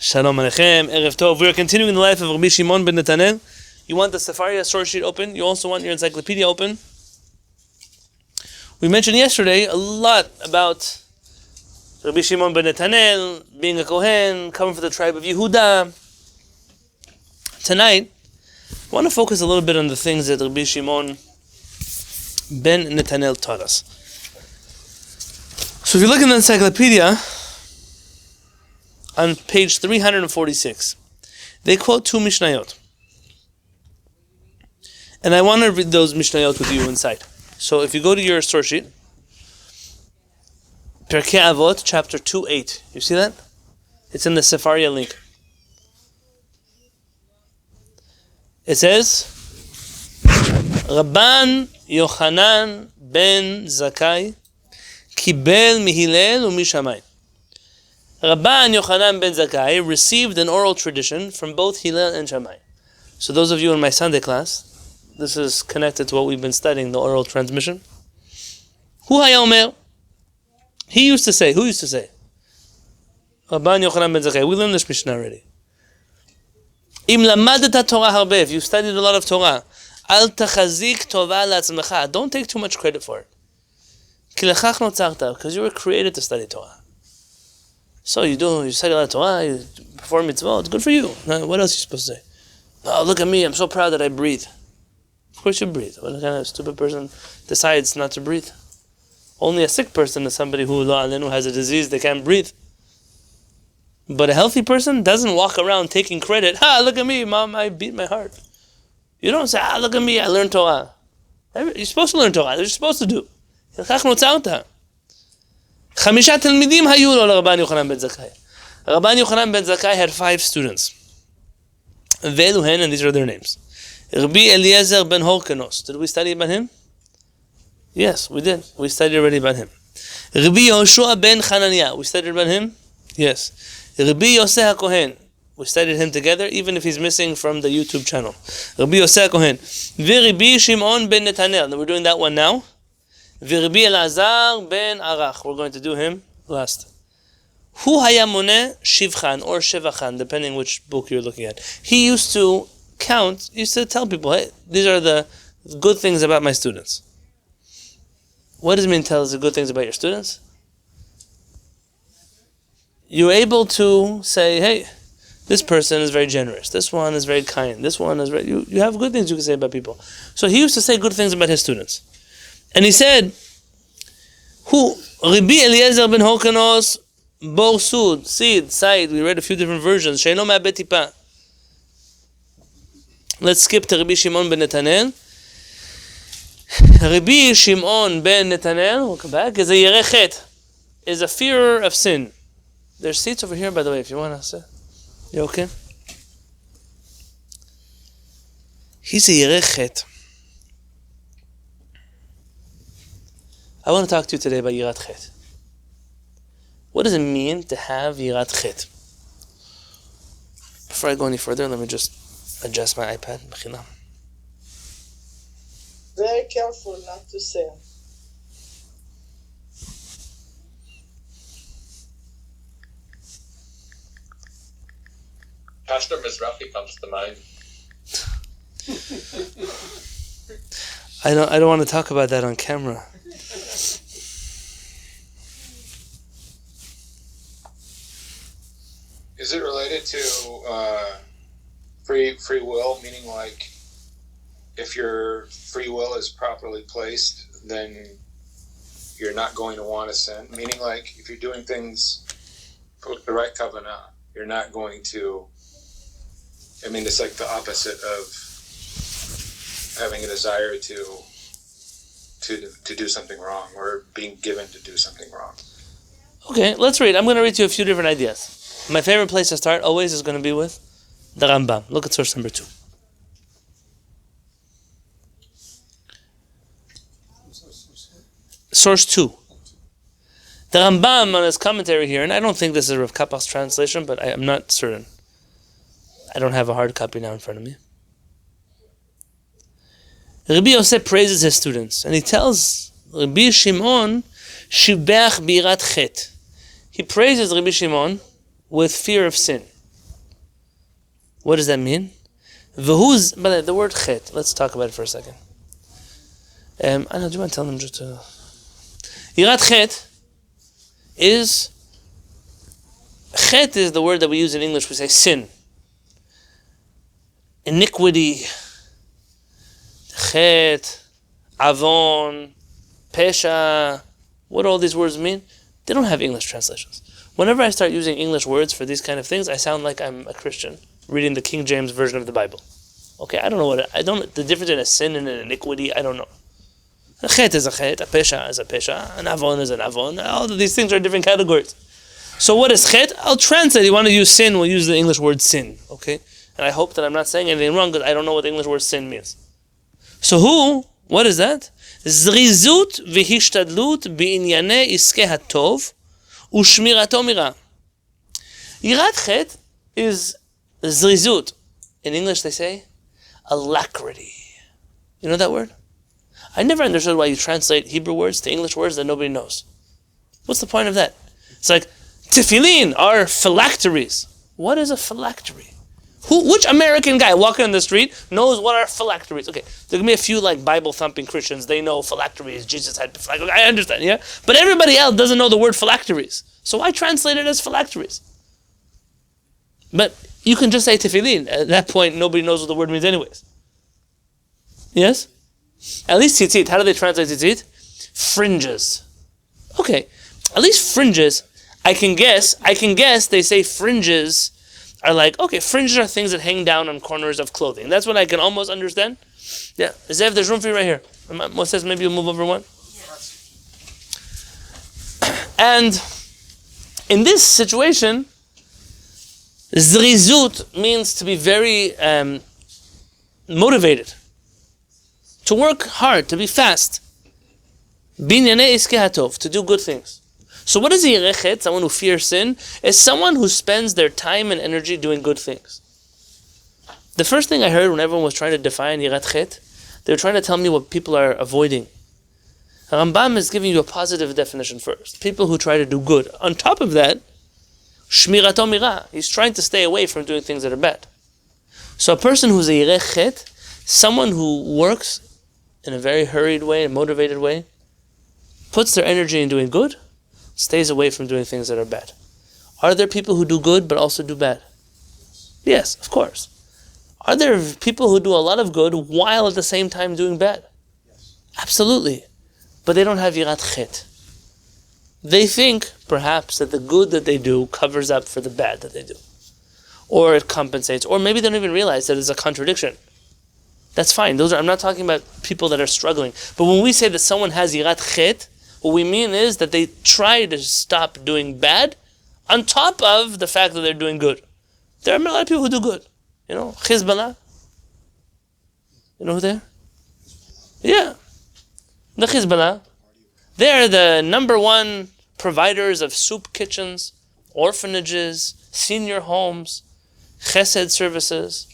Shalom Aleichem, Erev Tov. We are continuing the life of Rabbi Shimon Ben Netanel. You want the Sefaria source sheet open. You also want your encyclopedia open. We mentioned yesterday a lot about Rabbi Shimon Ben Netanel, being a Kohen, coming from the tribe of Yehuda. Tonight, I want to focus a little bit on the things that Rabbi Shimon Ben Netanel taught us. So if you look in the encyclopedia, on page 346, they quote two Mishnayot. And I want to read those Mishnayot with you inside. So if you go to your source sheet, Perkei Avot, chapter 2:8. You see that? It's in the Sefaria link. It says, Rabban Yochanan ben Zakkai kibel mihilel u'mishamayim. Rabban Yochanan ben Zakkai received an oral tradition from both Hillel and Shammai. So those of you in my Sunday class, this is connected to what we've been studying, the oral transmission. Hu haya omer. He used to say, who used to say? Rabban Yochanan ben Zakkai. We learned this Mishnah already. Im lamadta Torah harbe. If you studied a lot of Torah, al tachazik tova la'atzmecha. Don't take too much credit for it. Ki lechach notzarta, because you were created to study Torah. So you study a lot of Torah, you perform mitzvot, it's good for you. What else are you supposed to say? Oh, look at me, I'm so proud that I breathe. Of course you breathe. What kind of stupid person decides not to breathe? Only a sick person is somebody who has a disease, they can't breathe. But a healthy person doesn't walk around taking credit. Look at me, Mom, I beat my heart. You don't say, look at me, I learned Torah. You're supposed to learn Torah, that's what you're supposed to do. Chamisha Talmidim hayu lo Rabban Yochanan ben Zakkai. Rabban Yochanan ben Zakkai had 5 students. Ve'eluhen, and these are their names. Rabbi Eliezer ben Horkenos. Did we study about him? Yes, we did. We studied already about him. Rabbi Yoshua ben Hananiah. We studied about him? Yes. Rabbi Yosef HaKohen. We studied him together, even if he's missing from the YouTube channel. Rabbi Yosef HaKohen. Rabbi Shimon Ben Netanel. And we're doing that one now. Rabbi Elazar ben Arach. We're going to do him last. Hu haya moneh shivchan or shevachan, depending which book you're looking at. He used to tell people, hey, these are the good things about my students. What does it mean tell us the good things about your students? You're able to say, hey, this person is very generous. This one is very kind. This one is very... You have good things you can say about people. So he used to say good things about his students. And he said, "Who Rabbi Eliezer ben Horkenos bor sud seed side." We read a few different versions. Sheino ma'abed tipa. Let's skip to Rabbi Shimon ben Netanel. Rabbi Shimon ben Netanel, we'll come back, is a yereh chet, is a fearer of sin. There's seats over here, by the way, if you want to sit. You okay? He's a yereh chet. I want to talk to you today about Yirat Chet. What does it mean to have Yirat Chet? Before I go any further, let me just adjust my iPad. Very careful not to say. Pastor Mizrahi comes to mind. I don't want to talk about that on camera. Is it related to free will, meaning like if your free will is properly placed, then you're not going to want to sin? Meaning like if you're doing things with the right kavanah, you're not going to... it's like the opposite of having a desire to do something wrong or being given to do something wrong. Okay, let's read. I'm going to read to you a few different ideas. My favorite place to start always is going to be with the Rambam. Look at source number 2. Source 2. The Rambam on his commentary here, and I don't think this is Rav Kapach's translation, but I am not certain. I don't have a hard copy now in front of me. Rabbi Yosef praises his students, and he tells Rabbi Shimon, Shibach birat chet. He praises Rabbi Shimon with fear of sin. What does that mean? But the word chet, let's talk about it for a second. I know, do you want to tell them just to... Yirat chet is the word that we use in English. We say sin, iniquity, chet, avon, pesha. What do all these words mean? They don't have English translations. Whenever I start using English words for these kind of things, I sound like I'm a Christian reading the King James version of the Bible. Okay, I don't know the difference in a sin and an iniquity, I don't know. A chet is a chet, a pesha is a pesha, an avon is an avon. All of these things are different categories. So what is chet? I'll translate. You want to use sin, we'll use the English word sin. Okay? And I hope that I'm not saying anything wrong because I don't know what the English word sin means. So what is that? Zrizut v'hishtadlut b'inyane iskeh hatov u'shmirato mira. Yirat chet is zrizut. In English they say alacrity. You know that word? I never understood why you translate Hebrew words to English words that nobody knows. What's the point of that? It's like tefillin are phylacteries. What is a phylactery? Which American guy walking on the street knows what are phylacteries? Okay, there can be a few like Bible thumping Christians. They know phylacteries. Jesus had phylacteries. I understand, yeah? But everybody else doesn't know the word phylacteries. So why translate it as phylacteries? But you can just say tefillin. At that point, nobody knows what the word means anyways. Yes? At least tzitzit. How do they translate tzitzit? Fringes. Okay. At least fringes. I can guess they say fringes are like, okay, fringes are things that hang down on corners of clothing. That's what I can almost understand. Yeah. Zev, there's room for you right here. Moses, maybe you'll move over one. And in this situation, zrizut means to be very motivated, to work hard, to be fast. Binyane iskeh hatov, to do good things. So what is yireh chet? Someone who fears sin is someone who spends their time and energy doing good things. The first thing I heard when everyone was trying to define yirat chet, they were trying to tell me what people are avoiding. Rambam is giving you a positive definition first. People who try to do good. On top of that, shmirato mira, he's trying to stay away from doing things that are bad. So a person who's a yireh chet, someone who works in a very hurried way, a motivated way, puts their energy in doing good, stays away from doing things that are bad. Are there people who do good but also do bad? Yes, of course. Are there people who do a lot of good while at the same time doing bad? Yes. Absolutely. But they don't have yirat chet. They think, perhaps, that the good that they do covers up for the bad that they do. Or it compensates. Or maybe they don't even realize that it's a contradiction. That's fine. I'm not talking about people that are struggling. But when we say that someone has yirat chet, what we mean is that they try to stop doing bad on top of the fact that they're doing good. There are a lot of people who do good. You know, Hezbollah. You know who they are? Yeah. The Hezbollah. They are the number one providers of soup kitchens, orphanages, senior homes, chesed services.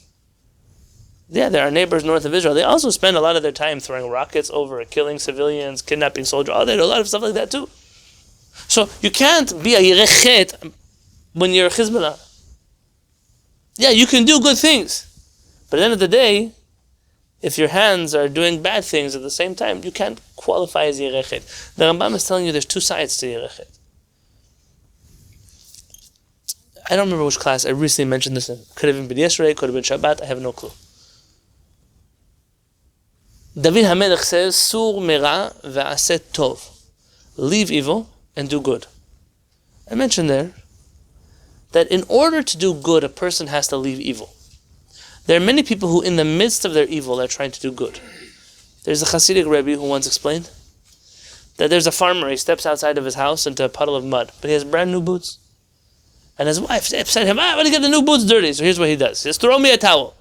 Yeah, they're our neighbors north of Israel. They also spend a lot of their time throwing rockets over, killing civilians, kidnapping soldiers. Oh, they do a lot of stuff like that too. So you can't be a yireh chet when you're a Hezbollah. Yeah, you can do good things. But at the end of the day, if your hands are doing bad things at the same time, you can't qualify as yireh chet. The Rambam is telling you there's two sides to yireh chet. I don't remember which class. I recently mentioned this in. Could have been yesterday, could have been Shabbat. I have no clue. David HaMelech says, Sur mera ve'aseh tov. Leave evil and do good. I mentioned there that in order to do good, a person has to leave evil. There are many people who, in the midst of their evil, are trying to do good. There's a Hasidic Rebbe who once explained that there's a farmer, he steps outside of his house into a puddle of mud, but he has brand new boots. And his wife upset him, why did you get the new boots dirty? So here's what he does. He says, throw me a towel.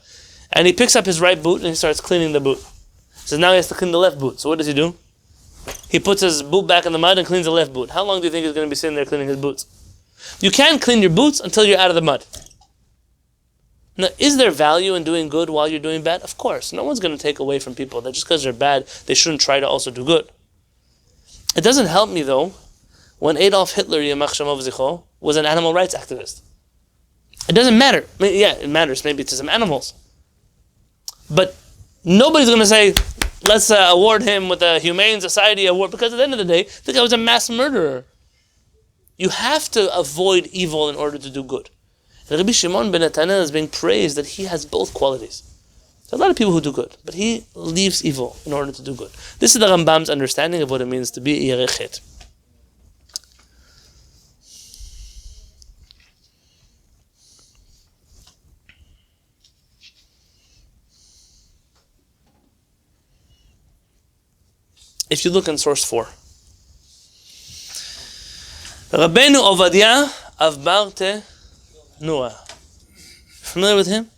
And he picks up his right boot and he starts cleaning the boot. So now he has to clean the left boot. So what does he do? He puts his boot back in the mud and cleans the left boot. How long do you think he's going to be sitting there cleaning his boots? You can't clean your boots until you're out of the mud. Now, is there value in doing good while you're doing bad? Of course. No one's going to take away from people that just because they're bad, they shouldn't try to also do good. It doesn't help me, though, when Adolf Hitler, Yamach Shemov Zicho, was an animal rights activist. It doesn't matter. Yeah, it matters maybe to some animals. But nobody's going to say, let's award him with a Humane Society award, because at the end of the day, the guy was a mass murderer. You have to avoid evil in order to do good. Rabbi Shimon Ben Netanel is being praised that he has both qualities. There are a lot of people who do good, but he leaves evil in order to do good. This is the Rambam's understanding of what it means to be Yerechet. If you look in source 4, Rabbeinu Ovadia of Barte Noah. Familiar with him?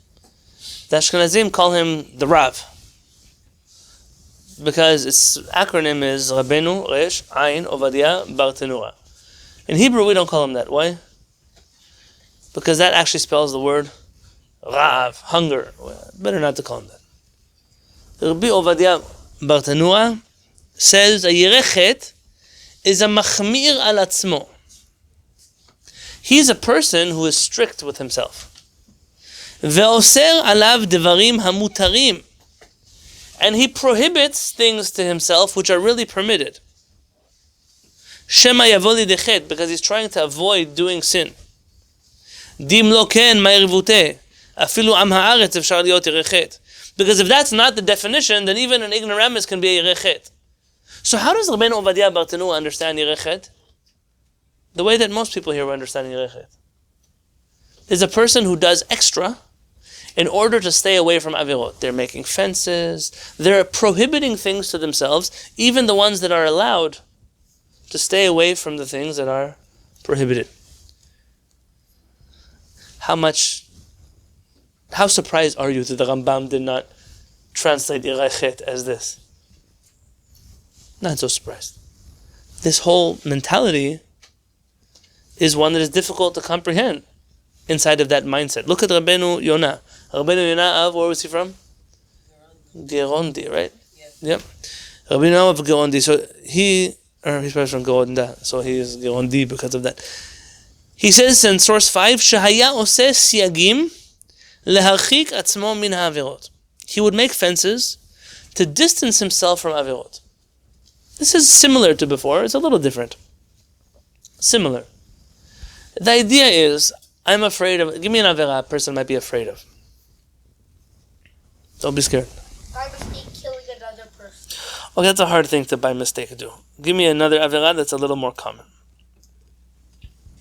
The Ashkenazim call him the Rav, because its acronym is Rabbeinu Resh Ayin Ovadia Barte Noah. In Hebrew, we don't call him that. Why? Because that actually spells the word Rav, hunger. Better not to call him that. Rabbi Ovadia Barte Noah says a Yerechet is a machmir al atzmo. He's a person who is strict with himself. Ve'oser alav devarim hamutarim. And he prohibits things to himself which are really permitted. Shema yavo lidechet, because he's trying to avoid doing sin. Dim lo ken ma'irvuteh. Afilu am haaretz efshar liot yerechet. Because if that's not the definition, then even an ignoramus can be a yerechet. So how does Rabbeinu Ovadia Barte Noah understand Yerechet? The way that most people here will understand Yerechet is a person who does extra in order to stay away from Avirot. They're making fences, they're prohibiting things to themselves, even the ones that are allowed, to stay away from the things that are prohibited. How surprised are you that the Rambam did not translate Yerechet as this? Not so surprised. This whole mentality is one that is difficult to comprehend inside of that mindset. Look at Rabbeinu Yonah. Rabbeinu Yonah, where was he from? Gerondi, right? Yep. Rabbeinu Yonah of Gerondi. So he's probably from Geronda. So he is Gerondi because of that. He says in source 5, Shehaya oseh siagim leharchik atzmo min ha'avirot. He would make fences to distance himself from avirot. This is similar to before. It's a little different. Similar. The idea is, I'm afraid of... Give me an avera a person might be afraid of. Don't be scared. By mistake killing another person. Okay, that's a hard thing to by mistake do. Give me another avera that's a little more common.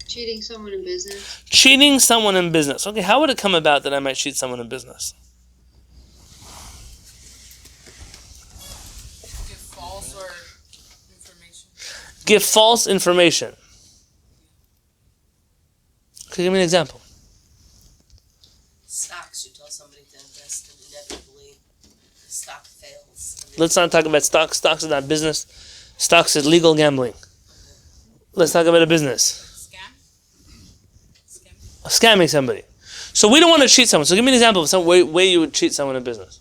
Cheating someone in business. Cheating someone in business. Okay, how would it come about that I might cheat someone in business? Give false information. Okay, give me an example. Stocks, you tell somebody to invest and inevitably the stock fails. Let's not talk about stocks. Stocks is not business. Stocks is legal gambling. Let's talk about a business. Scamming somebody. So we don't want to cheat someone. So give me an example of some way you would cheat someone in business.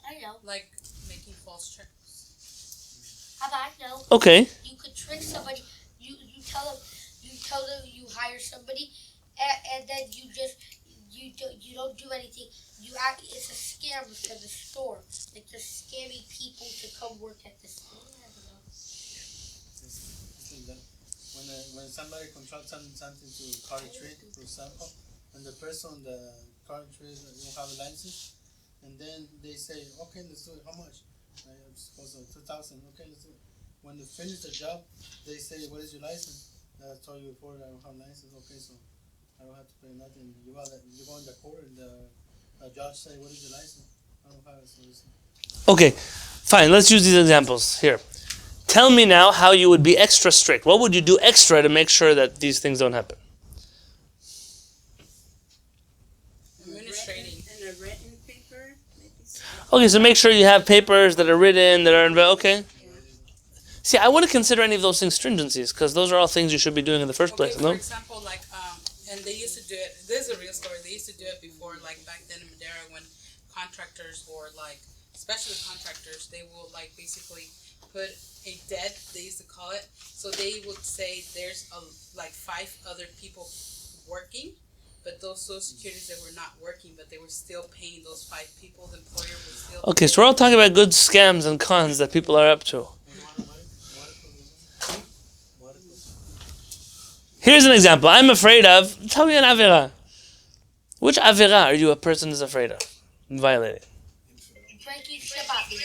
I know. Like making false checks. How about I know? Okay. You could trick somebody. You tell them you hire somebody, and then you don't do anything. It's a scam for the store. Like they're scamming people to come work at the store. I don't know. When somebody controls something to car trade, for example, and the person on the car trade don't have a license, and then they say, okay, let's do it. How much? I'm supposed to 2,000. Okay, let's do it. When they finish the job, they say, what is your license? I told you before I don't have a license. Okay, so I don't have to pay nothing. You go in the court and the judge say, what is your license? I don't have it. So Okay, fine. Let's use these examples here. Tell me now how you would be extra strict. What would you do extra to make sure that these things don't happen? Administrating. And a written paper. Okay, so make sure you have papers that are written, that are okay. See, I wouldn't consider any of those things stringencies, because those are all things you should be doing in the first place, For no? example, like, and they used to do it, this is a real story, they used to do it before, like back then in Madeira, when contractors, or like, especially contractors, they will like basically put a dead, they used to call it, so they would say there's like 5 other people working, but those Social Securities that were not working, but they were still paying those 5 people, the employer was still... Okay, so we're all talking about good scams and cons that people are up to. Here's an example. I'm afraid of... Tell me an avera. Which avera are you a person is afraid of? Violating. Breaking Shabbat.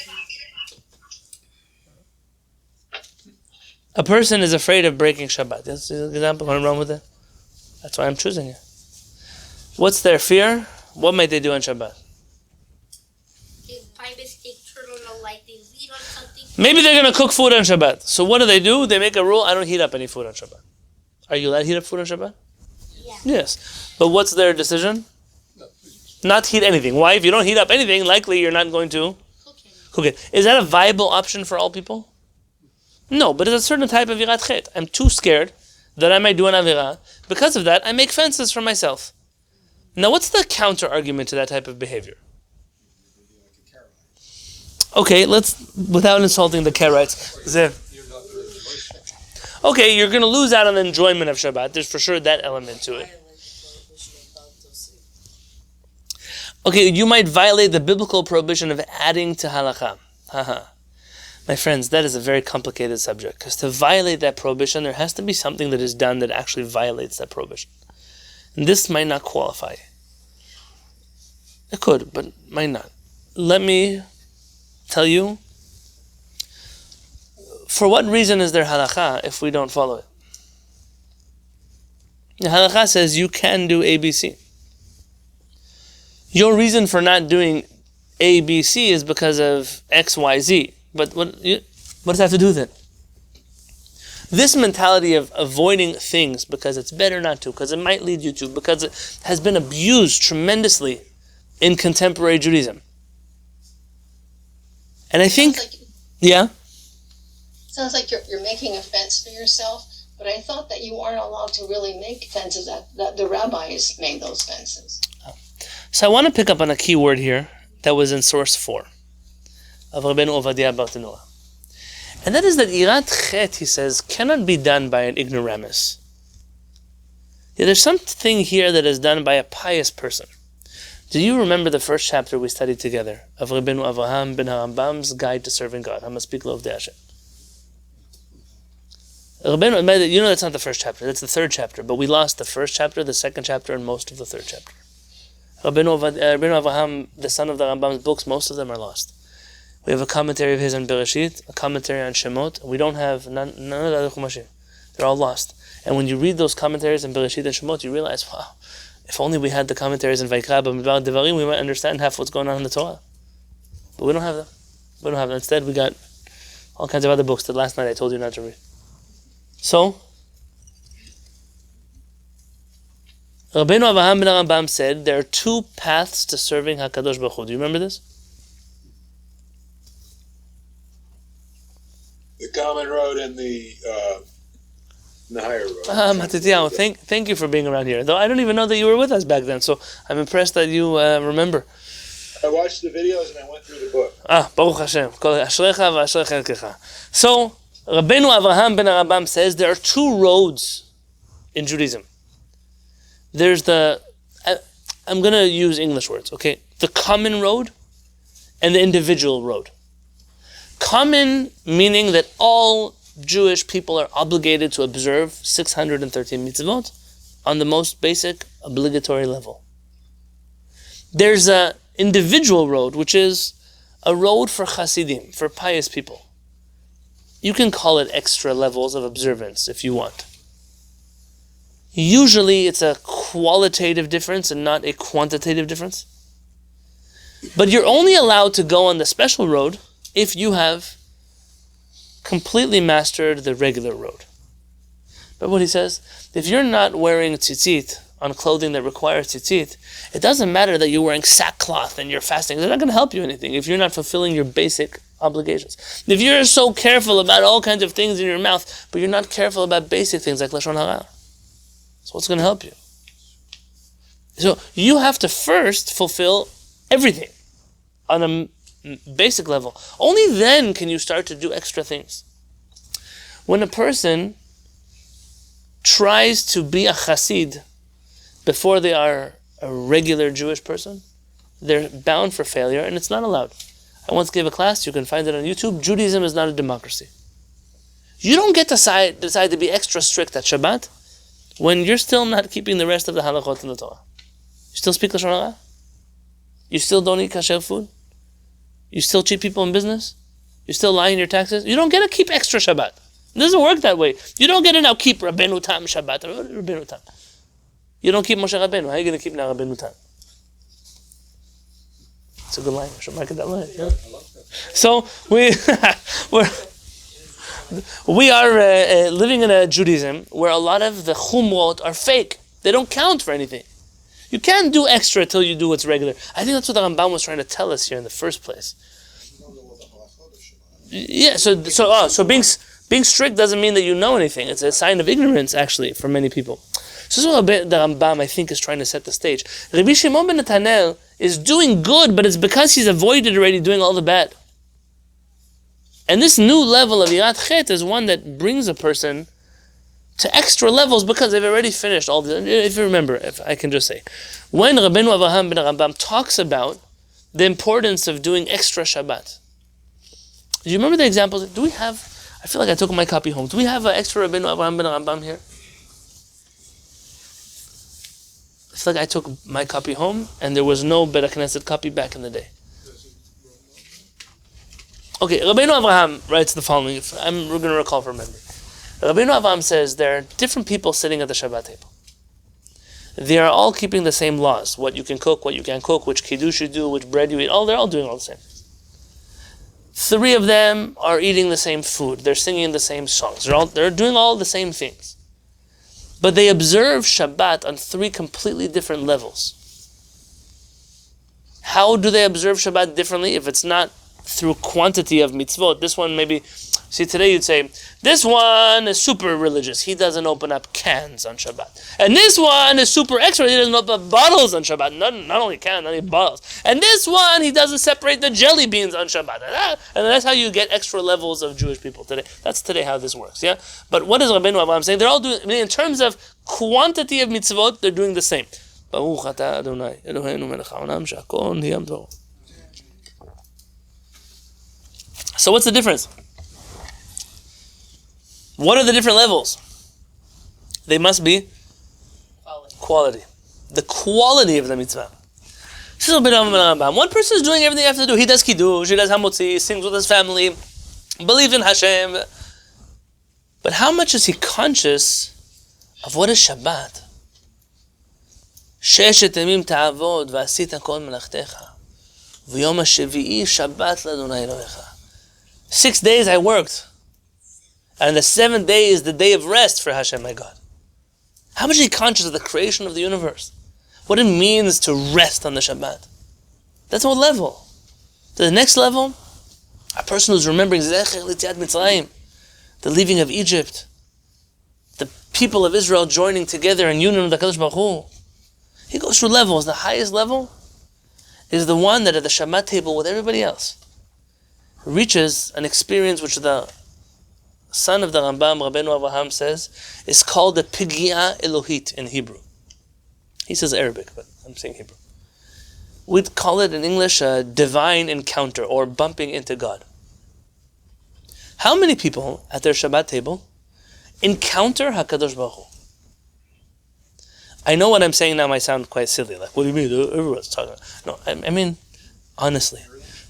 A person is afraid of breaking Shabbat. That's an example. What wrong with it? That's why I'm choosing it. What's their fear? What might they do on Shabbat? They by mistake turn on the light, they lead on something. Maybe they're going to cook food on Shabbat. So what do? They make a rule, I don't heat up any food on Shabbat. Are you allowed to heat up food on Shabbat? Yeah. Yes. But what's their decision? Not heat anything. Why? If you don't heat up anything, likely you're not going to cook it. Is that a viable option for all people? No, but it's a certain type of yirat chet. I'm too scared that I might do an avera. Because of that, I make fences for myself. Now, what's the counter argument to that type of behavior? Okay, without insulting the Karaites. Okay, you're going to lose out on the enjoyment of Shabbat. There's for sure that element to it. Okay, you might violate the biblical prohibition of adding to halakha. My friends, that is a very complicated subject, because to violate that prohibition, there has to be something that is done that actually violates that prohibition. And this might not qualify. It could, but might not. Let me tell you, for what reason is there halakha if we don't follow it? The halakha says you can do ABC. Your reason for not doing ABC is because of X, Y, Z. But what does that have to do with it? This mentality of avoiding things because it's better not to, because it might lead you to, because it has been abused tremendously in contemporary Judaism. And I think, Sounds like you're making a fence for yourself, but I thought that you aren't allowed to really make fences, that the rabbis made those fences. So I want to pick up on a key word here that was in source 4 of Rabbeinu Ovadia Bartenura. And that is that Irat Chet, he says, cannot be done by an ignoramus. Yeah, there's something here that is done by a pious person. Do you remember the first chapter we studied together of Rabbeinu Avraham ben Rambam's Guide to Serving God? Hamaspik Lovdei Hashem. You know that's not the first chapter, that's the third chapter, but we lost the first chapter, the second chapter, and most of the third chapter. Rabbeinu Avraham, the son of the Rambam's books, most of them are lost. We have a commentary of his on Bereshit, a commentary on Shemot, and we don't have none of the other Chumashim. They're all lost. And when you read those commentaries on Bereshit and Shemot, you realize, wow, if only we had the commentaries in Vaikra, Bamidbar, Devarim, we might understand half what's going on in the Torah. But we don't have them. Instead, we got all kinds of other books that last night I told you not to read. So, Rabbeinu Avraham ben Rambam said, there are 2 paths to serving HaKadosh Baruch Hu. Do you remember this? The common road and the higher road. Matityahu, thank you for being around here. Though I don't even know that you were with us back then, so I'm impressed that you remember. I watched the videos and I went through the book. Baruch Hashem. Ashrecha v'ashrecha elkecha. So, Rabbeinu Avraham ben Rambam says there are 2 roads in Judaism. There's I'm going to use English words, okay? The common road and the individual road. Common meaning that all Jewish people are obligated to observe 613 mitzvot on the most basic obligatory level. There's an individual road, which is a road for Hasidim, for pious people. You can call it extra levels of observance if you want. Usually it's a qualitative difference and not a quantitative difference. But you're only allowed to go on the special road if you have completely mastered the regular road. But what he says, if you're not wearing tzitzit on clothing that requires tzitzit, it doesn't matter that you're wearing sackcloth and you're fasting. They're not going to help you anything if you're not fulfilling your basic obligations. If you're so careful about all kinds of things in your mouth, but you're not careful about basic things like Lashon Hara, so what's going to help you? So you have to first fulfill everything on a basic level. Only then can you start to do extra things. When a person tries to be a chassid before they are a regular Jewish person, they're bound for failure, and it's not allowed. I once gave a class, you can find it on YouTube. Judaism is not a democracy. You don't get to decide to be extra strict at Shabbat when you're still not keeping the rest of the halachot in the Torah. You still speak Lashon Hara? You still don't eat kasher food? You still cheat people in business? You still lie in your taxes? You don't get to keep extra Shabbat. It doesn't work that way. You don't get to now keep Rabbeinu Tam Shabbat. Rabbeinu Tam. You don't keep Moshe Rabbeinu. How are you going to keep now Rabbeinu Tam? It's a good line. I should market that line. Yeah? So we are living in a Judaism where a lot of the chumrot are fake. They don't count for anything. You can't do extra till you do what's regular. I think that's what the Rambam was trying to tell us here in the first place. Yeah. So being strict doesn't mean that you know anything. It's a sign of ignorance, actually, for many people. So this is what the Rambam, I think, is trying to set the stage. Rabbi Shimon Ben Netanel is doing good, but it's because he's avoided already doing all the bad. And this new level of Yirat Chet is one that brings a person to extra levels because they've already finished all the... If you remember, if I can just say, when Rabbeinu Avraham ben Rambam talks about the importance of doing extra Shabbat, do you remember the examples? Do we have... I feel like I took my copy home. Do we have an extra Rabbeinu Avraham ben Rambam here? I feel like I took my copy home and there was no Beit HaKnesset copy back in the day. Okay, Rabbeinu Avraham writes the following. We're going to recall from memory. Rabbeinu Avraham says there are different people sitting at the Shabbat table. They are all keeping the same laws. What you can cook, what you can't cook, which kiddush you do, which bread you eat. They're all doing all the same. 3 of them are eating the same food. They're singing the same songs. They're doing all the same things. But they observe Shabbat on 3 completely different levels. How do they observe Shabbat differently if it's not through quantity of mitzvot? This one maybe, see today you'd say, this one is super religious. He doesn't open up cans on Shabbat. And this one is super extra. He doesn't open up bottles on Shabbat. Not only cans, not only bottles. And this one, he doesn't separate the jelly beans on Shabbat. And that's how you get extra levels of Jewish people today. That's today how this works, yeah? But what is Rabbeinu Avraham saying? They're all doing, in terms of quantity of mitzvot, they're doing the same. Baruch atah Adonai, Eloheinu melech haolam she'akol niyam b'doro. So what's the difference? What are the different levels? They must be quality. The quality of the mitzvah. One person is doing everything they have to do. He does kiddush, he does hamotzi, sings with his family, believes in Hashem. But how much is he conscious of what is Shabbat? Sheshet yamim ta'avod v'asita kol melachtecha v'yom hashvi'i Shabbat l'Adonai Elohecha. 6 days I worked. And the 7th day is the day of rest for Hashem, my God. How much is he conscious of the creation of the universe? What it means to rest on the Shabbat. That's what level. To the next level, a person who's remembering Zecher L'Tziat Mitzrayim, the leaving of Egypt, the people of Israel joining together in union with the HaKadosh Baruch Hu. He goes through levels. The highest level is the one that at the Shabbat table with everybody else reaches an experience which the son of the Rambam, Rabbeinu Avraham, says is called the Pigia Elohit in Hebrew. He says Arabic, but I'm saying Hebrew. We'd call it in English a divine encounter or bumping into God. How many people at their Shabbat table encounter HaKadosh Baruch Hu? I know what I'm saying now might sound quite silly. Like, what do you mean? Everyone's talking. No, I mean, honestly,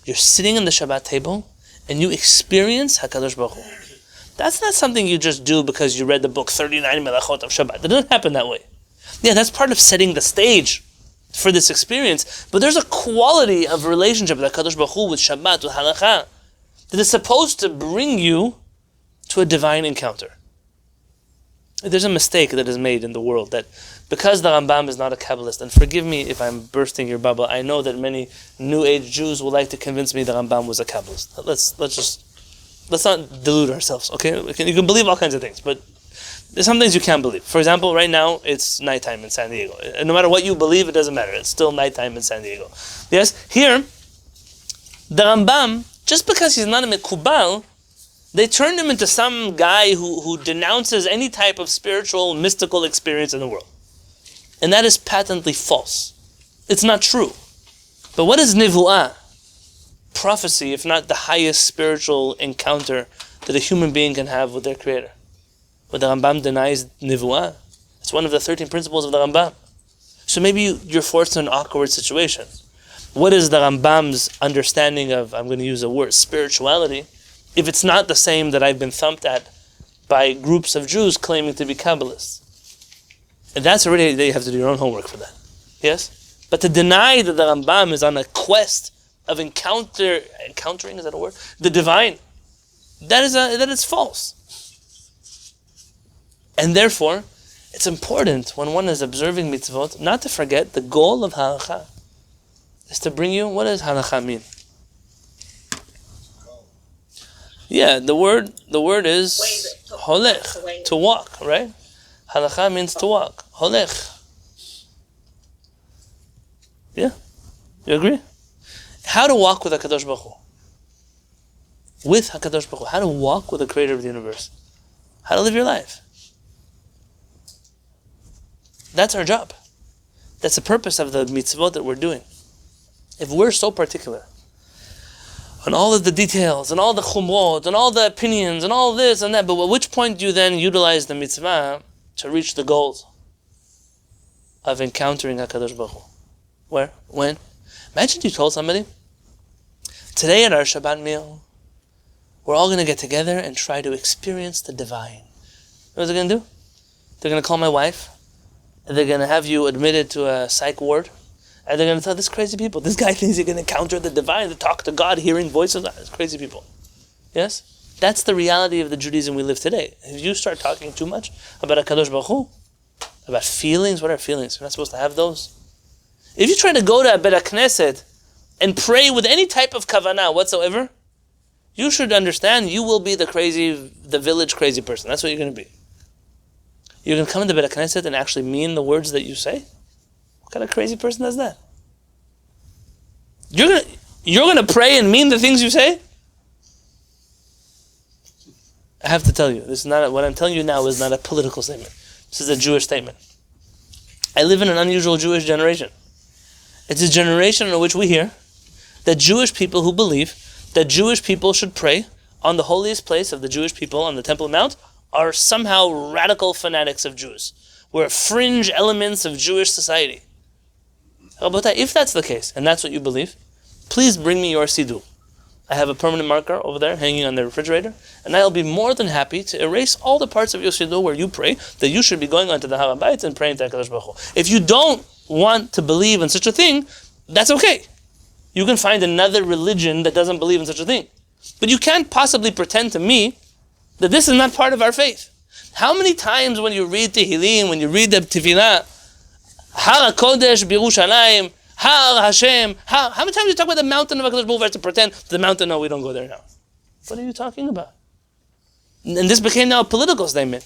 you're sitting in the Shabbat table and you experience HaKadosh Baruch Hu. That's not something you just do because you read the book 39 Melachot of Shabbat. It doesn't happen that way. Yeah, that's part of setting the stage for this experience. But there's a quality of relationship with HaKadosh Baruch Hu, with Shabbat, with Halakha, that is supposed to bring you to a divine encounter. There's a mistake that is made in the world that because the Rambam is not a Kabbalist, and forgive me if I'm bursting your bubble, I know that many New Age Jews would like to convince me the Rambam was a Kabbalist. Let's not delude ourselves, okay? You can believe all kinds of things, but there's some things you can't believe. For example, right now, it's nighttime in San Diego. No matter what you believe, it doesn't matter. It's still nighttime in San Diego. Yes? Here, the Rambam, just because he's not a Mekubal, they turned him into some guy who denounces any type of spiritual, mystical experience in the world. And that is patently false. It's not true. But what is nivu'ah? Prophecy, if not the highest spiritual encounter that a human being can have with their Creator. But the Rambam denies nivu'ah. It's one of the 13 principles of the Rambam. So maybe you're forced in an awkward situation. What is the Rambam's understanding of, I'm going to use a word, spirituality, if it's not the same that I've been thumped at by groups of Jews claiming to be Kabbalists? And that's already, you have to do your own homework for that. Yes? But to deny that the Rambam is on a quest of encountering, is that a word? The divine, that is false. And therefore, it's important when one is observing mitzvot not to forget the goal of halakha is to bring you, what does halakha mean? Yeah, the word is holech, to walk, right? Halakha means to walk. Holech. Yeah? You agree? How to walk with HaKadosh Baruch Hu. With HaKadosh Baruch Hu. How to walk with the Creator of the universe. How to live your life. That's our job. That's the purpose of the mitzvot that we're doing. If we're so particular on all of the details, and all the chumrot, and all the opinions, and all this and that, but at which point do you then utilize the mitzvah to reach the goals of encountering HaKadosh Baruch Hu? Where? When? Imagine you told somebody, today at our Shabbat meal, we're all going to get together and try to experience the divine. What they're going to do? They're going to call my wife, and they're going to have you admitted to a psych ward, and they're going to tell these crazy people, this guy thinks you're going to encounter the divine, to talk to God, hearing voices. It's crazy people. Yes? That's the reality of the Judaism we live today. If you start talking too much about HaKadosh Baruch Hu, about feelings, what are feelings? You're not supposed to have those. If you try to go to a Bet Knesset and pray with any type of kavanah whatsoever, you should understand you will be the village crazy person. That's what you're going to be. You're going to come into Bet Knesset and actually mean the words that you say? What kind of crazy person does that? You're going to pray and mean the things you say? I have to tell you, this is not what I'm telling you now is not a political statement. This is a Jewish statement. I live in an unusual Jewish generation. It's a generation in which we hear that Jewish people who believe that Jewish people should pray on the holiest place of the Jewish people on the Temple Mount are somehow radical fanatics of Jews. We're fringe elements of Jewish society. If that's the case, and that's what you believe, please bring me your siddur. I have a permanent marker over there hanging on the refrigerator, and I'll be more than happy to erase all the parts of your siddur where you pray that you should be going onto the Har HaBayit and praying to HaKadosh Baruch Hu. If you don't want to believe in such a thing, that's okay. You can find another religion that doesn't believe in such a thing. But you can't possibly pretend to me that this is not part of our faith. How many times when you read Tehillim, when you read the Tefillah, Har HaKodesh B'Yerushalayim, Har Hashem, how many times you talk about the mountain of HaKadosh Baruch Hu to pretend the mountain, no, we don't go there now. What are you talking about? And this became now a political statement.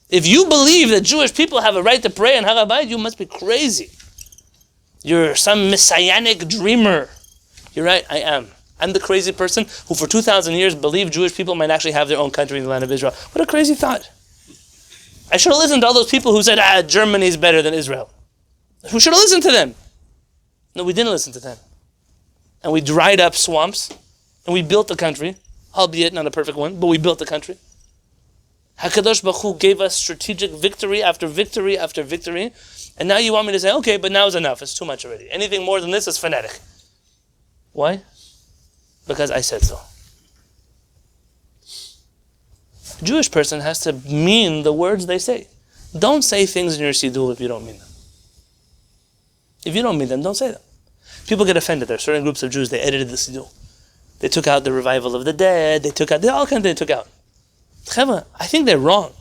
If you believe that Jewish people have a right to pray in Har HaBayit, you must be crazy. You're some messianic dreamer. You're right, I am. I'm the crazy person who for 2,000 years believed Jewish people might actually have their own country in the land of Israel. What a crazy thought. I should have listened to all those people who said, Germany's better than Israel. We should have listened to them. No, we didn't listen to them. And we dried up swamps, and we built the country, albeit not a perfect one, but we built the country. HaKadosh Baruch Hu gave us strategic victory after victory after victory, and now you want me to say, okay, but now is enough, it's too much already. Anything more than this is fanatic. Why? Because I said so. A Jewish person has to mean the words they say. Don't say things in your siddur if you don't mean them. If you don't mean them, don't say them. People get offended. There are certain groups of Jews, they edited the siddur. They took out the revival of the dead, they took out. Chevra, I think they're wrong.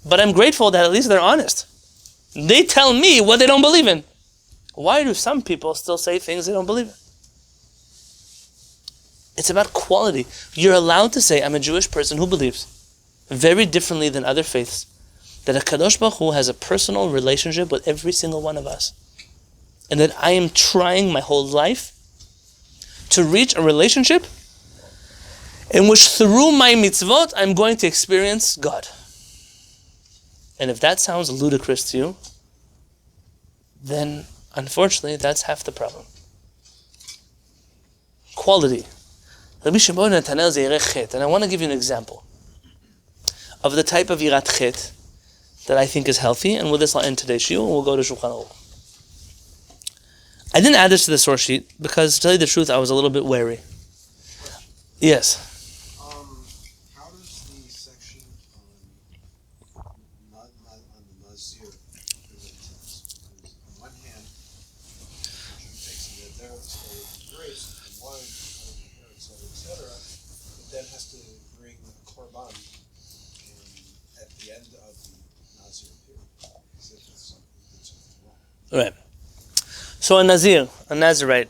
But I'm grateful that at least they're honest. They tell me what they don't believe in. Why do some people still say things they don't believe in? It's about quality. You're allowed to say, I'm a Jewish person who believes, very differently than other faiths, that HaKadosh Baruch Hu has a personal relationship with every single one of us. And that I am trying my whole life to reach a relationship in which through my mitzvot, I'm going to experience God. And if that sounds ludicrous to you, then unfortunately that's half the problem. Quality. Rabbi Shimon Ben Netanel is Yireh Chet, and I want to give you an example of the type of Yirat Chet that I think is healthy, and with this I'll end today's shiur, and we'll go to Shulchan Aruch. I didn't add this to the source sheet because, to tell you the truth, I was a little bit wary. Yes? How does the section on the Nazir relate to this? Because on one hand, Hashem takes the Neder, so grace, and wine, etc., but then has to bring a korban at the end of the Nazir period, as if it's something wrong. Right. So a Nazirite,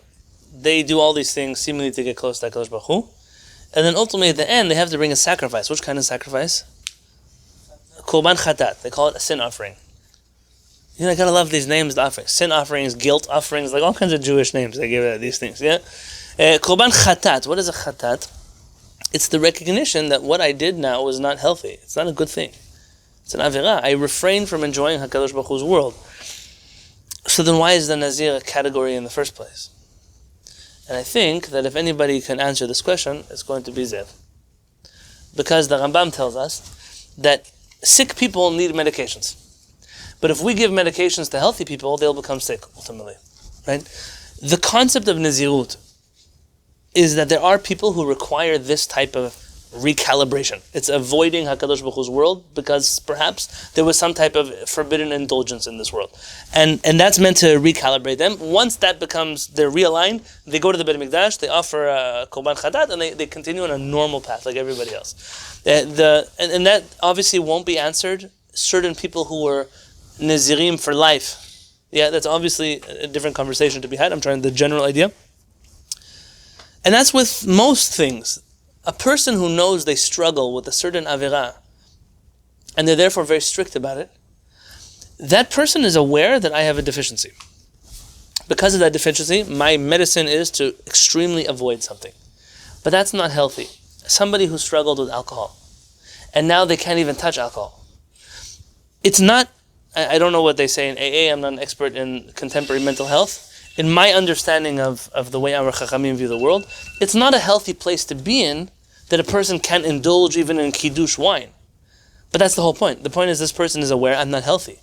they do all these things seemingly to get close to HaKadosh Baruch Hu, and then ultimately at the end they have to bring a sacrifice. Which kind of sacrifice? Korban Chatat. They call it a sin offering. You know, I gotta love these names, the offerings. Sin offerings, guilt offerings, like all kinds of Jewish names they give these things, yeah? Korban Chatat. What is a Chatat? It's the recognition that what I did now was not healthy. It's not a good thing. It's an Avirah. I refrained from enjoying HaKadosh Baruch Hu's world. So then why is the Nazir a category in the first place? And I think that if anybody can answer this question, it's going to be Zev. Because the Rambam tells us that sick people need medications. But if we give medications to healthy people, they'll become sick, ultimately. Right? The concept of Nazirut is that there are people who require this type of recalibration. It's avoiding HaKadosh Baruch Hu's world because perhaps there was some type of forbidden indulgence in this world. And that's meant to recalibrate them. Once that becomes, they're realigned, they go to the Beit HaMikdash, they offer Korban Chatat, and they continue on a normal path like everybody else. And that obviously won't be answered. Certain people who were Nazirim for life, yeah, that's obviously a different conversation to be had. I'm trying the general idea. And that's with most things. A person who knows they struggle with a certain avirah, and they're therefore very strict about it, that person is aware that I have a deficiency. Because of that deficiency, my medicine is to extremely avoid something. But that's not healthy. Somebody who struggled with alcohol, and now they can't even touch alcohol. It's not, I don't know what they say in AA, I'm not an expert in contemporary mental health. In my understanding of the way our Chachamim view the world, it's not a healthy place to be in that a person can indulge even in Kiddush wine. But that's the whole point. The point is this person is aware I'm not healthy.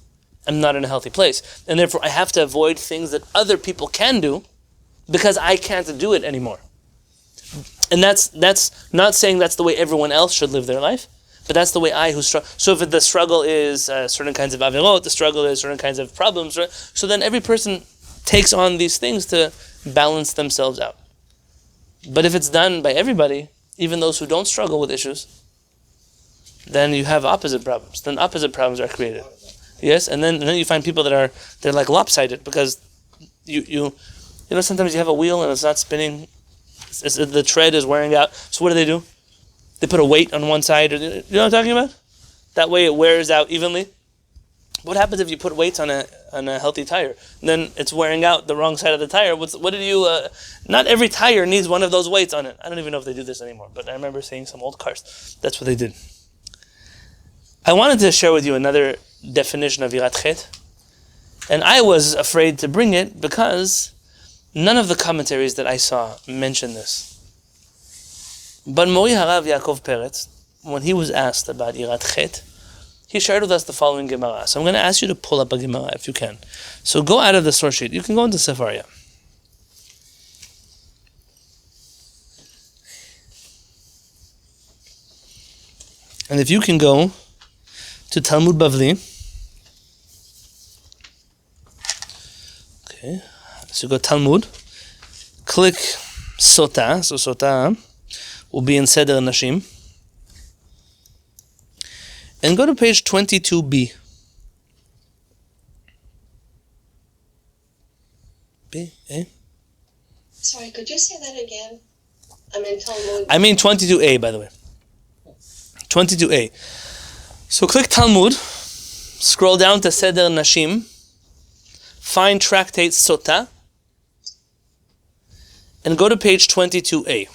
I'm not in a healthy place. And therefore I have to avoid things that other people can do because I can't do it anymore. And that's not saying that's the way everyone else should live their life, but that's the way I who struggle. So if the struggle is certain kinds of avirot, the struggle is certain kinds of problems, right? So then every person takes on these things to balance themselves out. But if it's done by everybody, even those who don't struggle with issues, then you have opposite problems. Then opposite problems are created. Yes, and then you find people they're like lopsided because you know sometimes you have a wheel and it's not spinning. The tread is wearing out. So what do? They put a weight on one side. You know what I'm talking about? That way it wears out evenly. What happens if you put weights on a healthy tire? Then it's wearing out the wrong side of the tire. Not every tire needs one of those weights on it. I don't even know if they do this anymore, but I remember seeing some old cars. That's what they did. I wanted to share with you another definition of Yirat Chet, and I was afraid to bring it because none of the commentaries that I saw mention this. But Mori Harav Yaakov Peretz, when he was asked about Yirat Chet, he shared with us the following Gemara. So I'm going to ask you to pull up a Gemara if you can. So go out of the source sheet. You can go into Sefaria. And if you can go to Talmud Bavli. Okay. So go Talmud. Click Sota. So Sota will be in Seder Nashim. And go to page 22b. B, A? Sorry, could you say that again? I'm in Talmud. I mean 22a, by the way. 22a. So click Talmud, scroll down to Seder Nashim, find Tractate Sota, and go to page 22a.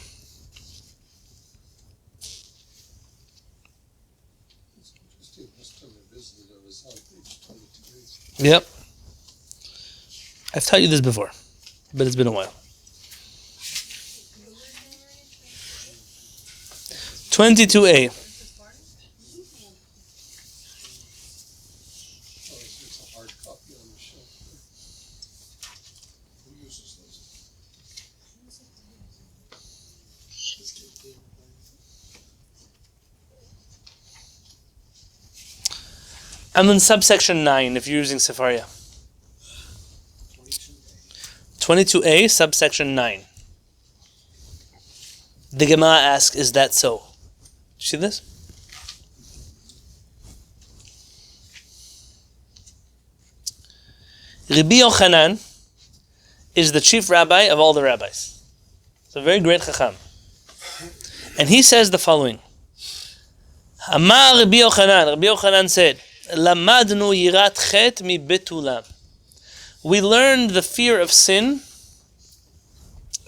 Yep. I've taught you this before, but it's been a while. 22a. It's a hard copy on the shelf. Who uses those? I'm in subsection 9 if you're using Sefaria. 22a, subsection 9. The Gemara asks, is that so? See this? Rabbi Yochanan is the chief rabbi of all the rabbis. It's a very great Chacham. And he says the following. Amar Rabbi Yochanan said, Lamadnu yirat chet mi betula. We learned the fear of sin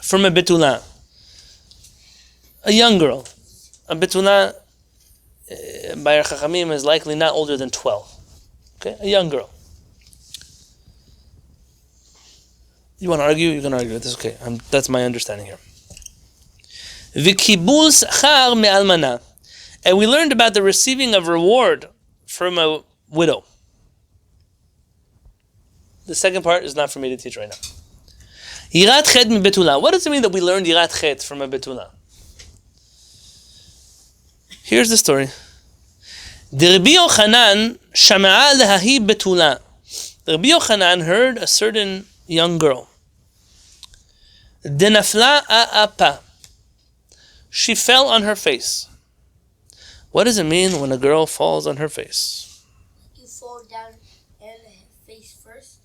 from a betula. A young girl. A betula, by our Chachamim, is likely not older than 12. Okay, a young girl. You want to argue? You can argue. That's okay. That's my understanding here. V'kibul sachar me'almana. And we learned about the receiving of reward from a widow. The second part is not for me to teach right now. Yirat chet mi betula. What does it mean that we learned yirat chet from a betula? Here's the story. The Rabbi Yochanan shama'a lehahi betula. The Rabbi Yochanan heard a certain young girl. Denafla a'apa. She fell on her face. What does it mean when a girl falls on her face? You fall down and face first.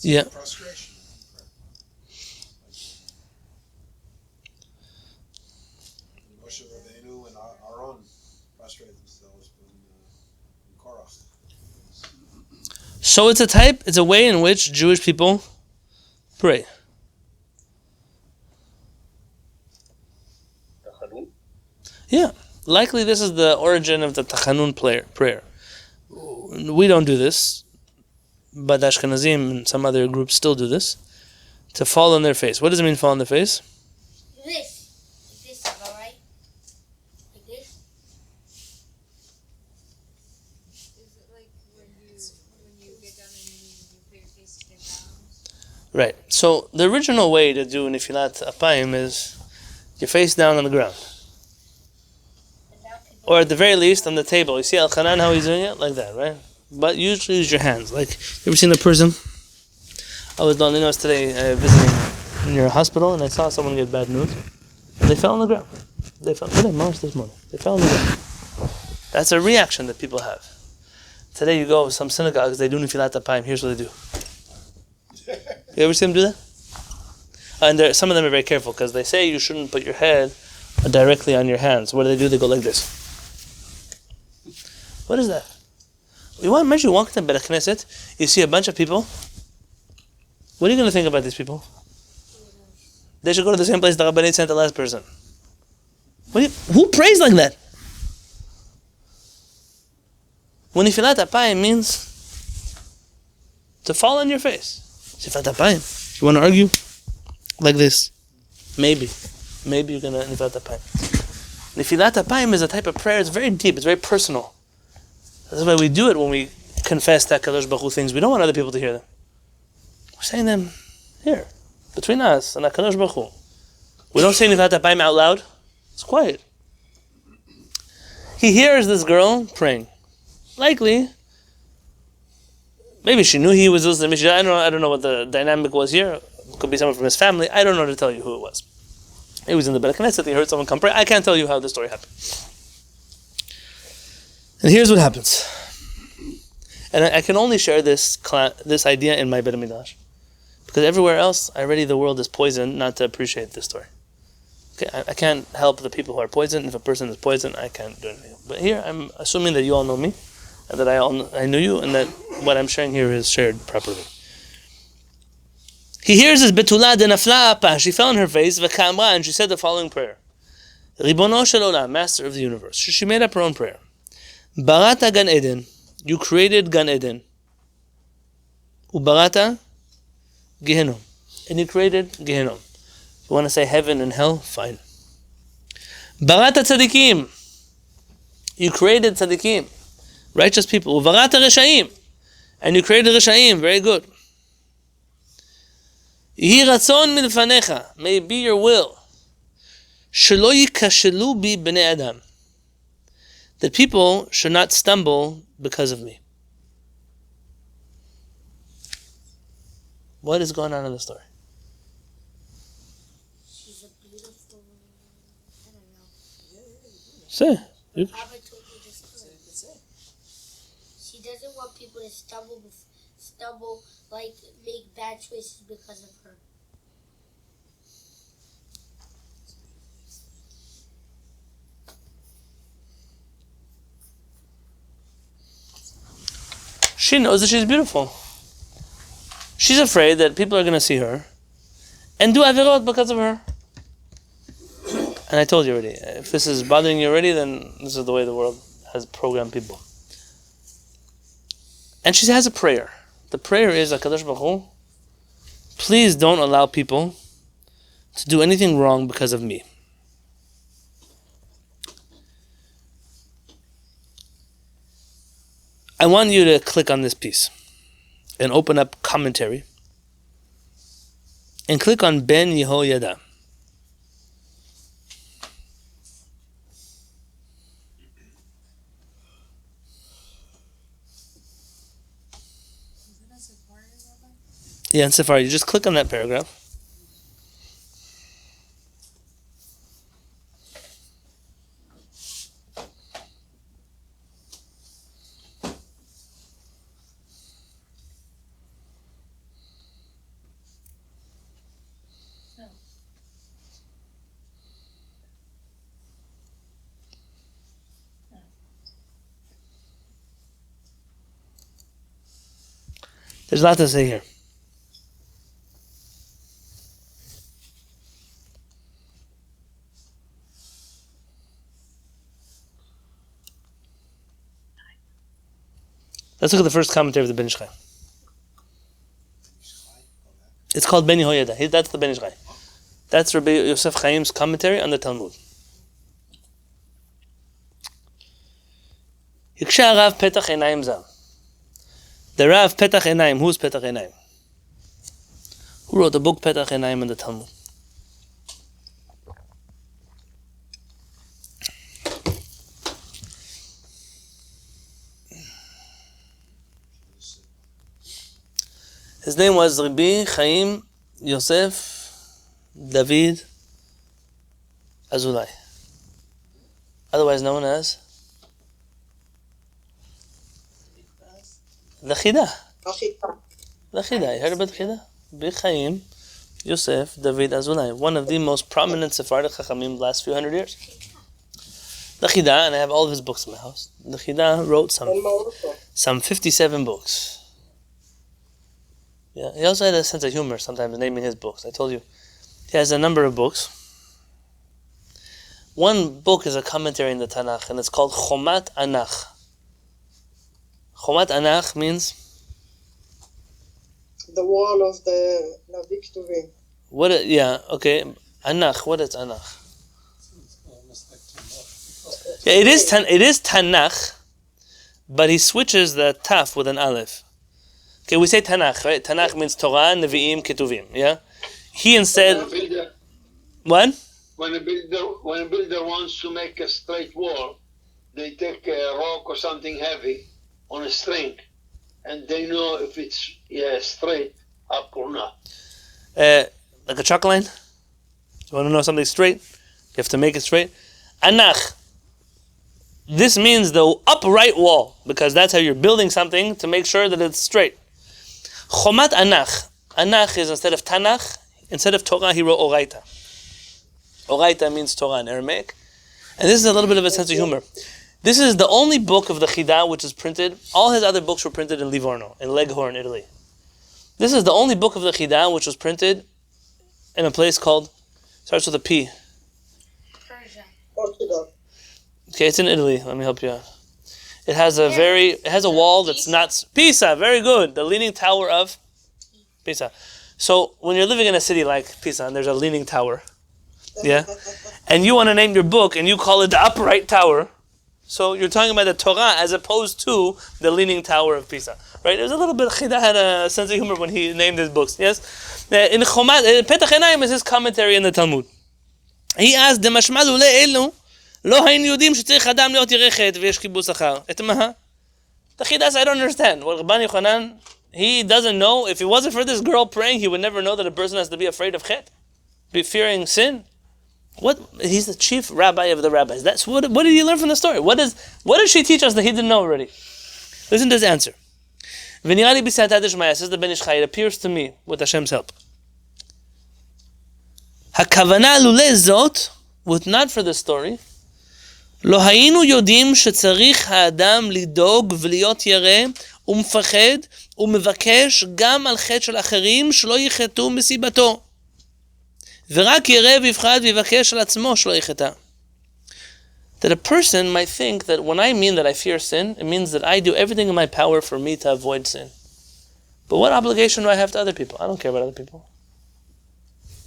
Yeah. Prostration. Moshe Rabbeinu and Aaron prostrated themselves in Korach. So it's a way in which Jewish people pray. Yeah, likely this is the origin of the Tachanun prayer. We don't do this, but Ashkenazim and some other groups still do this, to fall on their face. What does it mean, fall on their face? This. Like this, alright? Like this. Is it like when you get down on your knees and you put your face to the ground? Right. So the original way to do Nefilat Apayim is your face down on the ground. Or at the very least on the table. You see Al-Khanan how he's doing it? Like that, right? But usually use your hands. Like, you ever seen a person? I was today visiting near a hospital and I saw someone get bad news. And they fell on the ground. They fell this morning. They fell on the ground. That's a reaction that people have. Today you go to some synagogues, they do Nefilat Apayim. Here's what they do. You ever see them do that? And some of them are very careful because they say you shouldn't put your head directly on your hands. What do? They go like this. What is that? Imagine you walk to Beit Knesset, you see a bunch of people. What are you going to think about these people? They should go to the same place the Rabbanit sent the last person. Who prays like that? When Nefilat Apayim means to fall on your face. Nefilat Apayim. You want to argue? Like this. Maybe you're going to Nefilat Apayim. Nefilat Apayim is a type of prayer. It's very deep. It's very personal. That's why we do it when we confess that Kadosh Baruch Hu things. We don't want other people to hear them. We're saying them here, between us and Kadosh Baruch Hu. We don't say Nefilat Apayim out loud. It's quiet. He hears this girl praying. Likely, maybe she knew he was listening. I don't know what the dynamic was here. It could be someone from his family. I don't know to tell you who it was. He was in the Beit Knesset. He heard someone come pray. I can't tell you how the story happened. And here's what happens. And I can only share this idea in my Beit HaMikdash. Because everywhere else, the world is poisoned not to appreciate this story. Okay, I can't help the people who are poisoned. If a person is poisoned, I can't do anything. But here, I'm assuming that you all know me, and that I knew you, and that what I'm sharing here is shared properly. He hears this betula de nafla apa. She fell on her face, v'kamra, and she said the following prayer. Ribono shel olam, Master of the universe. She made up her own prayer. Barata Gan Eden, you created Gan Eden. Ubarata Gehenom. And you created Gehenom. You want to say heaven and hell? Fine. Barata tzadikim. You created tzadikim. Righteous people. Ubarata reshaim. And you created reshaim. Very good. Yehi ratzon milfanecha. May it be your will. Shelo yikashelu bi bnei adam. That people should not stumble because of me. What is going on in the story? She's a beautiful, I don't know. Say. Abba told me this story. She doesn't want people to stumble, like make bad choices because of her. She knows that she's beautiful. She's afraid that people are going to see her and do avirot because of her. And I told you already, if this is bothering you already, then this is the way the world has programmed people. And she has a prayer. The prayer is, HaKadosh Baruch Hu, please don't allow people to do anything wrong because of me. I want you to click on this piece and open up commentary and click on Ben Yehoyada. Yeah, in Safari, you just click on that paragraph. There's a lot to say here. Let's look at the first commentary of the Ben Ish Chai. It's called Ben Yehoyada. That's the Ben Ish Chai. That's Rabbi Yosef Chaim's commentary on the Talmud. Hiksha Rav Petach Einayim Zal. The Rav Petach Einayim. Who's Petach Einayim? Who wrote the book Petach Einayim in the Talmud? His name was Rabbi Chaim Yosef David Azulai, otherwise known as the Chida. The Chida. You heard about the Chida? Rabbi Chaim Yosef David Azulai, one of the most prominent Sephardic Chachamim in the last few hundred years. The Chida, and I have all of his books in my house. The Chida wrote some 57 books. Yeah, he also had a sense of humor sometimes naming his books. I told you, he has a number of books. One book is a commentary in the Tanakh, and it's called Chomat Anach. Chomat Anach means? The wall of the Navi Ktuvim. What? Yeah, okay. Anach, what is Anach? Yeah, it is Tanakh, but he switches the taf with an aleph. Okay, we say Tanakh, right? Tanakh means Torah, Nevi'im, Ketuvim, yeah? He instead... What? When a builder wants to make a straight wall, they take a rock or something heavy on a string, and they know if it's straight up or not. Like a chalk line? You want to know something straight? You have to make it straight. Anach. This means the upright wall, because that's how you're building something to make sure that it's straight. Chomat Anach. Anach is instead of Tanakh, instead of Torah, he wrote Oraita. Oraita means Torah in Aramaic. And this is a little bit of a sense of humor. This is the only book of the Chida which is printed. All his other books were printed in Livorno, in Leghorn, Italy. This is the only book of the Chida which was printed in a place called, starts with a P. Persia. Portugal. Okay, it's in Italy. Let me help you out. It has a wall that's not Pisa. Very good. The Leaning Tower of Pisa. So when you're living in a city like Pisa and there's a leaning tower, yeah, and you want to name your book and you call it the Upright Tower, so you're talking about the Torah as opposed to the Leaning Tower of Pisa, right? There's a little bit. Chida had a sense of humor when he named his books. Yes, in Petach Einayim is his commentary in the Talmud. He asked, "Demashmal ule elu." לא היינו יודעים שצריך אדם להיות ירחת ויש קיבוץ אחר. את מה? The Chidas, I don't understand. Well, Rabbi Yochanan, he doesn't know. If it wasn't for this girl praying, he would never know that a person has to be afraid of chet, be fearing sin. What? He's the chief rabbi of the rabbis. That's what did he learn from the story? What does she teach us that he didn't know already? Listen to his answer. ונראה לי בסייעתא דשמיא, says the Ben Ish Chai, it appears to me with Hashem's help. הכוונה לולא זאת, with not for the story, לא היינו יודעים שצריך האדם לדאוג ולהיות ירא ומפחד ומבקש גם על חטא של אחרים שלא יחטאו מסיבתו. ורק ירא ויפחד ויבקש על עצמו שלא יחטא. That a person might think that when I mean that I fear sin, it means that I do everything in my power for me to avoid sin. But what obligation do I have to other people? I don't care about other people.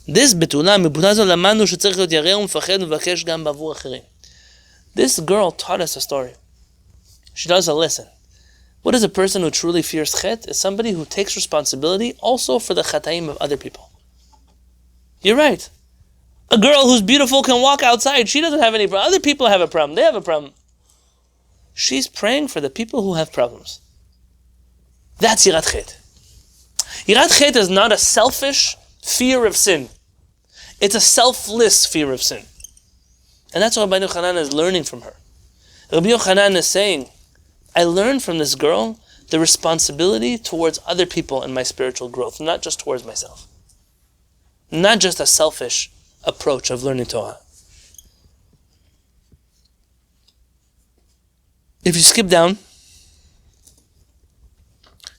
This בתולה, מבחינה זו למדנו שצריך להיות ירא ומפחד ומבקש גם בעבור אחרים. This girl taught us a story. She does a lesson. What is a person who truly fears chet? Is somebody who takes responsibility also for the chataim of other people. You're right. A girl who's beautiful can walk outside. She doesn't have any problem. Other people have a problem. They have a problem. She's praying for the people who have problems. That's yirat chet. Yirat chet is not a selfish fear of sin. It's a selfless fear of sin. And that's what Rabbi Yochanan is learning from her. Rabbi Yochanan is saying, I learned from this girl the responsibility towards other people in my spiritual growth, not just towards myself. Not just a selfish approach of learning Torah. If you skip down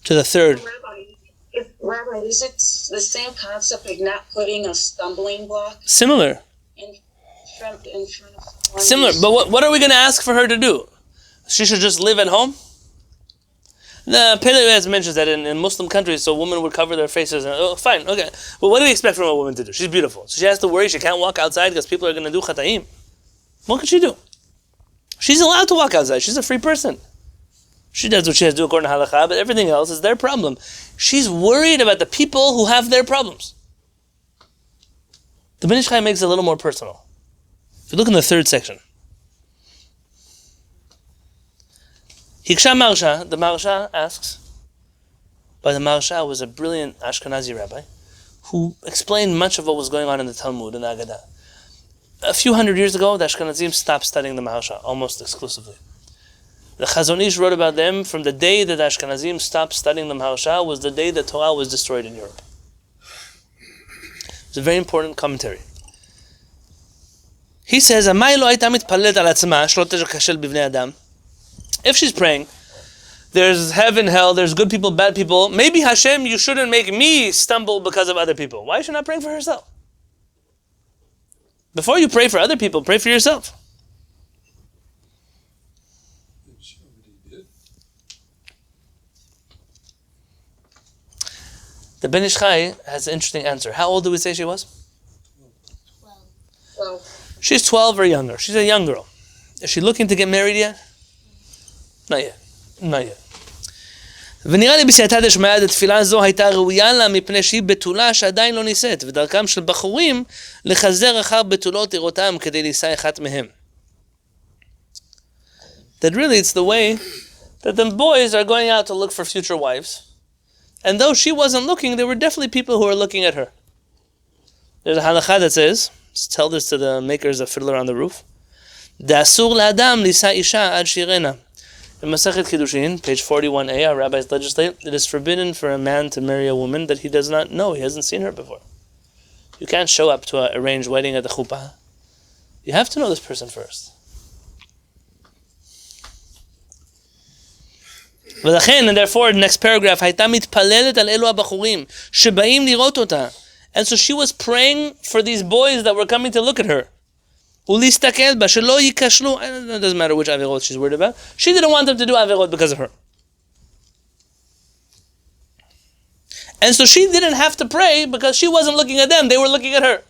to the third. Rabbi, is it the same concept of not putting a stumbling block? Similar. In front of someone? Similar, but what are we going to ask for her to do? She should just live at home? The Pele mentions that in Muslim countries, so women would cover their faces. And, oh, fine, okay. But what do we expect from a woman to do? She's beautiful. So she has to worry she can't walk outside because people are going to do chataim. What can she do? She's allowed to walk outside. She's a free person. She does what she has to do according to halakha, but everything else is their problem. She's worried about the people who have their problems. The Ben Ish Chai makes it a little more personal. If you look in the third section. Hiksha Marsha, the Marsha asks, but the Marsha was a brilliant Ashkenazi rabbi who explained much of what was going on in the Talmud and the Agadah. A few hundred years ago, the Ashkenazim stopped studying the Marsha almost exclusively. The Chazon Ish wrote about them from the day that the Ashkenazim stopped studying the Marsha was the day that Torah was destroyed in Europe. It's a very important commentary. He says, if she's praying, there's heaven, hell, there's good people, bad people, maybe Hashem, you shouldn't make me stumble because of other people. Why is she not praying for herself? Before you pray for other people, pray for yourself. The Ben Ish Chai has an interesting answer. How old do we say she was? 12. She's 12 or younger. She's a young girl. Is she looking to get married yet? Not yet. Not yet. ונראה לי בסייעתא דשמיא התפילה הזו הייתה ראויה לה מפני שהיא בתולה שעדיין לא נישאת, ודרכם של בחורים לחזר אחר בתולות לראותם כדי לישא אחת מהם. That really it's the way that the boys are going out to look for future wives. And though she wasn't looking, there were definitely people who were looking at her. There's a halakha that says, tell this to the makers of Fiddler on the Roof, דאסור לאדם לישא אישה עד שירנה. In Masechet Kiddushin, page 41a, our rabbis legislate, it is forbidden for a man to marry a woman that he does not know, he hasn't seen her before. You can't show up to an arranged wedding at the chuppah. You have to know this person first. ולכן, and therefore, the next paragraph, הייתה מתפללת על אלו הבחורים שבאים לראות אותה. And so she was praying for these boys that were coming to look at her. ולהסתכל בה, שלא ייכשלו. It doesn't matter which averot she's worried about. She didn't want them to do averot because of her. And so she didn't have to pray because she wasn't looking at them, they were looking at her.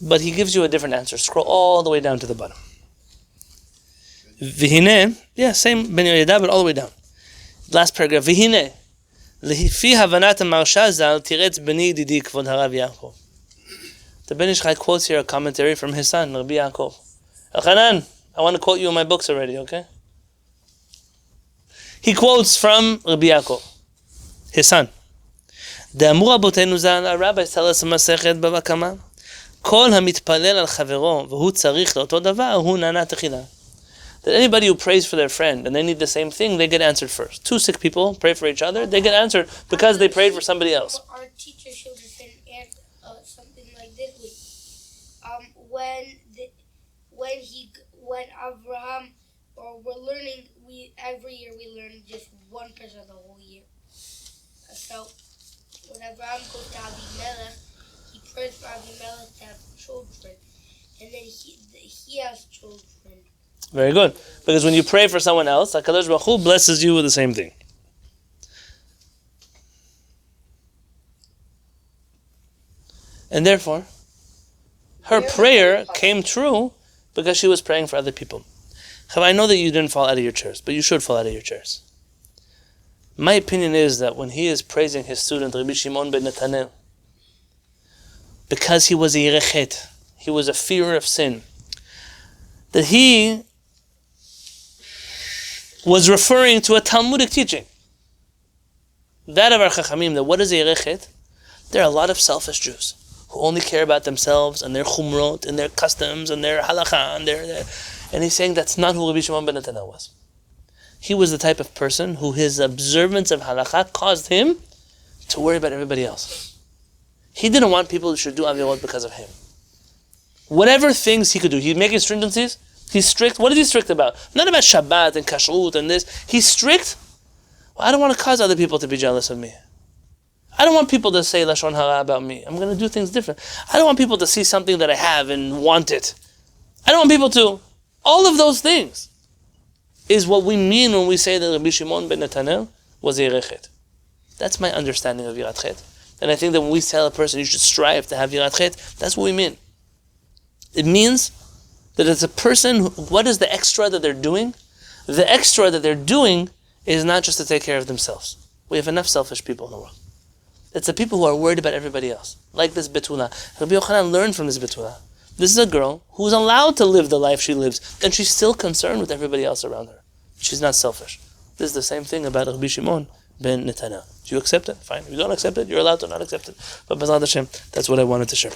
But he gives you a different answer. Scroll all the way down to the bottom. Vihine, yeah, same Ben Yehuda, but all the way down. Last paragraph. Vihine, lefi havanat Maharsha Zal tiretz beni didi kvod harav Yaakov. The Ben Ish Chai quotes here a commentary from his son, Rabbi Yaakov. Elchanan, I want to quote you in my books already, okay? He quotes from Rabbi Yaakov, his son. De'amur rabotenu zal, our rabbis tell us in Masechet Bava Kama, כל המתפלל על חברו והוא צריך לאותו דבר הוא נענה תחילה. That anybody who prays for their friend and they need the same thing, they get answered first. Two sick people pray for each other, they get answered because they prayed for somebody else. Our teacher showed us something like this week. When Abraham, or we're learning, every year we learn just 1% of the whole year. So when Abraham goes to Abimelech, he prays for Abimelech to have children, and then he has children. Very good. Because when you pray for someone else, HaKadosh Baruch Hu blesses you with the same thing. And therefore, her prayer came true because she was praying for other people. I know that you didn't fall out of your chairs, but you should fall out of your chairs. My opinion is that when he is praising his student, Rabbi Shimon Ben Netanel, because he was a yirechet, he was a fearer of sin, that he was referring to a Talmudic teaching. That of our Chachamim, that what is a yirechet? There are a lot of selfish Jews who only care about themselves and their chumrot and their customs and their halacha and he's saying that's not who Rabbi Shimon Ben Netanel was. He was the type of person who his observance of halacha caused him to worry about everybody else. He didn't want people who should do avirot because of him. Whatever things he could do, he'd make stringencies. He's strict. What is he strict about? Not about Shabbat and Kashrut and this. He's strict. Well, I don't want to cause other people to be jealous of me. I don't want people to say Lashon Hara about me. I'm going to do things different. I don't want people to see something that I have and want it. I don't want people to. All of those things is what we mean when we say that Rabbi Shimon Ben Netanel was a yirechet. That's my understanding of yirat chet. And I think that when we tell a person you should strive to have yirat chet, that's what we mean. It means that it's a person, what is the extra that they're doing? The extra that they're doing is not just to take care of themselves. We have enough selfish people in the world. It's the people who are worried about everybody else. Like this Betula. Rabbi Yochanan learned from this Betula. This is a girl who's allowed to live the life she lives, and she's still concerned with everybody else around her. She's not selfish. This is the same thing about Rabbi Shimon Ben Netanel. Do you accept it? Fine. If you don't accept it, you're allowed to not accept it. But B'ezrat Hashem, that's what I wanted to share.